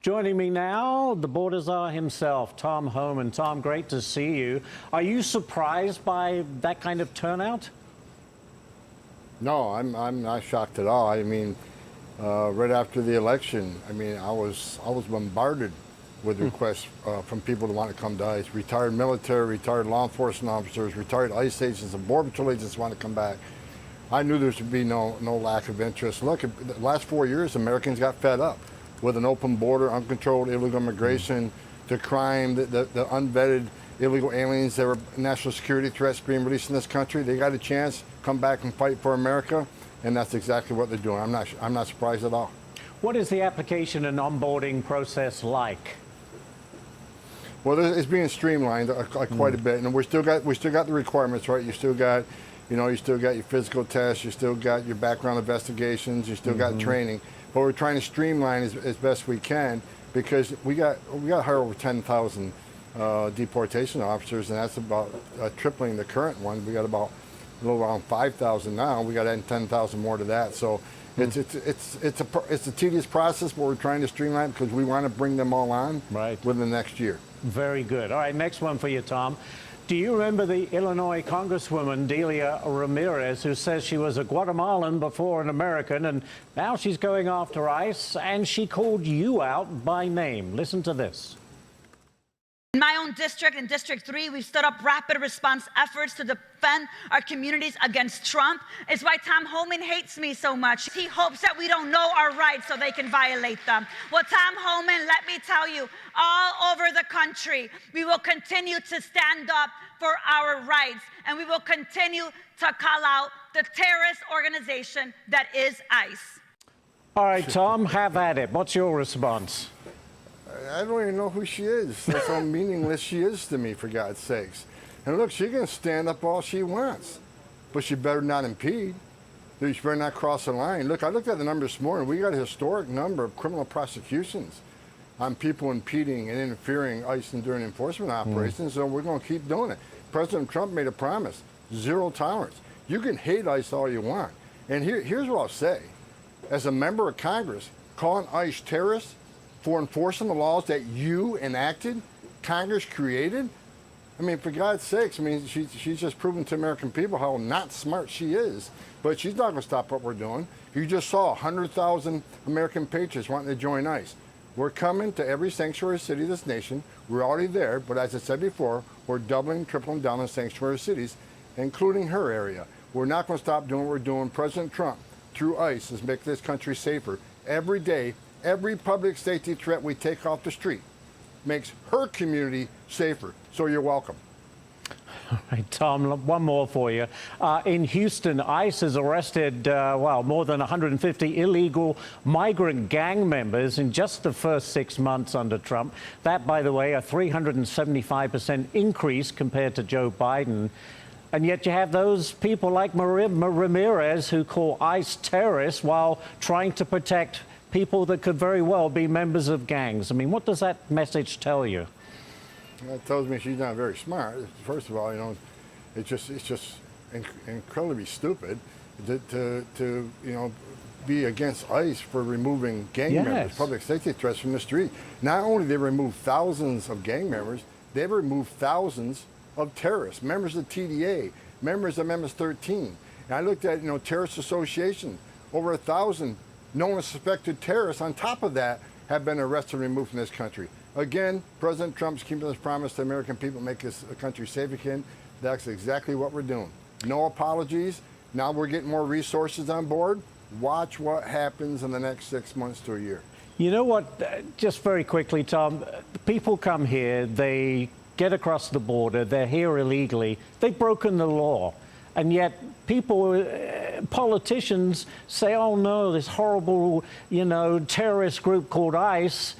Joining me now, the border czar himself, Tom Homan. Tom, great to see you. Are you surprised by that kind of turnout? No, I'm not shocked at all. I mean, right after the election, I mean, I was bombarded with requests from people to want to come to ICE. Retired military, retired law enforcement officers, retired ICE agents, and Border Patrol agents want to come back. I knew there should be no lack of interest. Look, the last 4 years, Americans got fed up with an open border, uncontrolled illegal immigration, the crime, the unvetted illegal aliens that were national security threats being released in this country. They got a chance, come back and fight for America, and that's exactly what they're doing. I'm not surprised at all. What is the application and onboarding process like? Well, it's being streamlined quite a bit, and we still got the requirements, right? You still got your physical tests, you still got your background investigations, you still got training. But we're trying to streamline as best we can, because we got to hire over 10,000 deportation officers, and that's about tripling the current one. We got about a little around 5,000 now. We got to add 10,000 more to that. So it's a tedious process, but we're trying to streamline because we want to bring them all on within the next year. Very good. All right, next one for you, Tom. Do you remember the Illinois Congresswoman, Delia Ramirez, who says she was a Guatemalan before an American, and now she's going after ICE, and she called you out by name? Listen to this. In my own district, in District 3, we've stood up rapid response efforts to defend our communities against Trump. It's why Tom Homan hates me so much. He hopes that we don't know our rights so they can violate them. Well, Tom Homan, let me tell you, all over the country, we will continue to stand up for our rights, and we will continue to call out the terrorist organization that is ICE. All right, Tom, have at it. What's your response? I don't even know who she is. That's how meaningless she is to me, for God's sakes. And look, she can stand up all she wants, but she better not impede. She better not cross the line. Look, I looked at the numbers this morning. We got a historic number of criminal prosecutions on people impeding and interfering ICE and during enforcement operations, so we're going to keep doing it. President Trump made a promise, zero tolerance. You can hate ICE all you want. And here's what I'll say. As a member of Congress, calling ICE terrorists for enforcing the laws that you enacted, Congress created? I mean, for God's sakes, I mean, she's just proven to American people how not smart she is. But she's not going to stop what we're doing. You just saw 100,000 American patriots wanting to join ICE. We're coming to every sanctuary city of this nation. We're already there, but as I said before, we're doubling, tripling down on sanctuary cities, including her area. We're not going to stop doing what we're doing. President Trump, through ICE, is making this country safer. Every day, every public safety threat we take off the street makes her community safer. So you're welcome. All right, Tom, one more for you. In Houston, ICE has arrested, more than 150 illegal migrant gang members in just the first 6 months under Trump. That, by the way, a 375% increase compared to Joe Biden. And yet you have those people like Ramirez who call ICE terrorists while trying to protect people that could very well be members of gangs. I mean, what does that message tell you? That tells me she's not very smart. First of all, it's just incredibly stupid to be against ICE for removing gang members, public safety threats from the street. Not only they remove thousands of gang members, they've removed thousands of terrorists, members of TDA, members of MS-13. And I looked at terrorist associations, over 1,000 known and suspected terrorists on top of that have been arrested and removed from this country. Again, President Trump's keeping his promise to American people, make this country safe again. That's exactly what we're doing. No apologies. Now we're getting more resources on board. Watch what happens in the next 6 months to a year. You know what, just very quickly, Tom, people come here, they get across the border, they're here illegally, they've broken the law. And yet people, politicians say, oh no, this horrible, terrorist group called ICE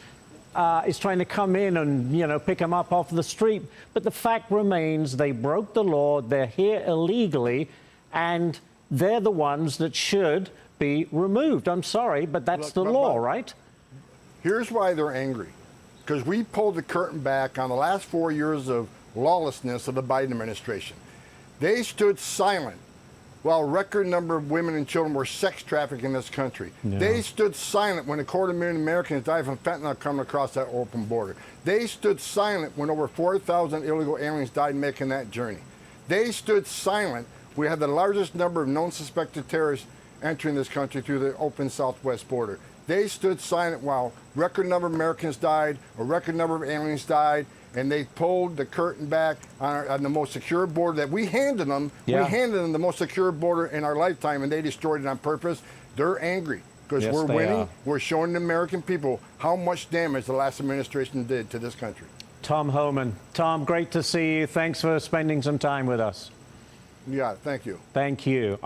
is trying to come in and, pick them up off the street. But the fact remains they broke the law, they're here illegally, and they're the ones that should be removed. I'm sorry, but that's the law, right? Here's why they're angry. Because we pulled the curtain back on the last 4 years of lawlessness of the Biden administration. They stood silent while a record number of women and children were sex trafficked in this country. They stood silent when 250,000 Americans died from fentanyl coming across that open border. They stood silent when over 4,000 illegal aliens died making that journey. They stood silent. We had the largest number of known suspected terrorists entering this country through the open southwest border. They stood silent while record number of Americans died, a record number of aliens died, and they pulled the curtain back on the most secure border that we handed them. Yeah. We handed them the most secure border in our lifetime, and they destroyed it on purpose. They're angry because Yes, we're they winning. are. We're showing the American people how much damage the last administration did to this country. Tom Homan. Tom, great to see you. Thanks for spending some time with us. You got it. Thank you. Thank you.